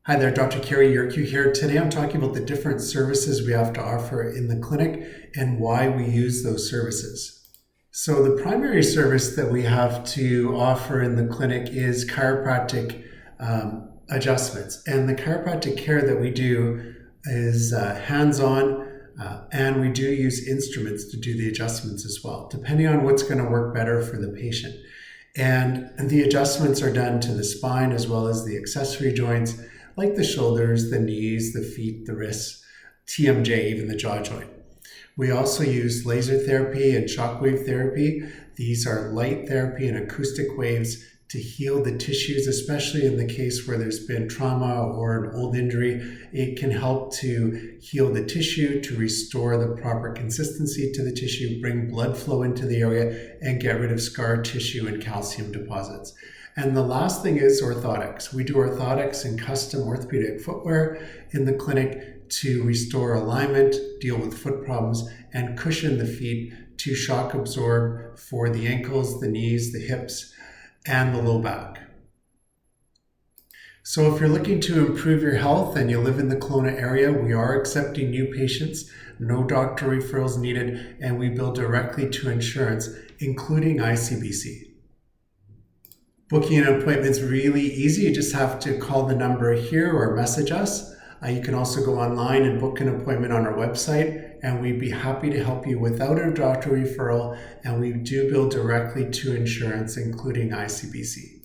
Hi there, Dr. Kerry Yerkew here. Today I'm talking about the different services we have to offer in the clinic and why we use those services. So the primary service that we have to offer in the clinic is chiropractic adjustments. And the chiropractic care that we do is hands-on, and we do use instruments to do the adjustments as well, depending on what's going to work better for the patient. And the adjustments are done to the spine as well as the accessory joints, like the shoulders, the knees, the feet, the wrists, TMJ, even the jaw joint. We also use laser therapy and shockwave therapy. These are light therapy and acoustic waves to heal the tissues, especially in the case where there's been trauma or an old injury. It can help to heal the tissue, to restore the proper consistency to the tissue, bring blood flow into the area, and get rid of scar tissue and calcium deposits. And the last thing is orthotics. We do orthotics and custom orthopedic footwear in the clinic to restore alignment, deal with foot problems, and cushion the feet to shock absorb for the ankles, the knees, the hips, and the low back. So if you're looking to improve your health and you live in the Kelowna area, we are accepting new patients, no doctor referrals needed, and we bill directly to insurance, including ICBC. Booking an appointment is really easy. You just have to call the number here or message us. You can also go online and book an appointment on our website, and we'd be happy to help you without a doctor referral, and we do bill directly to insurance, including ICBC.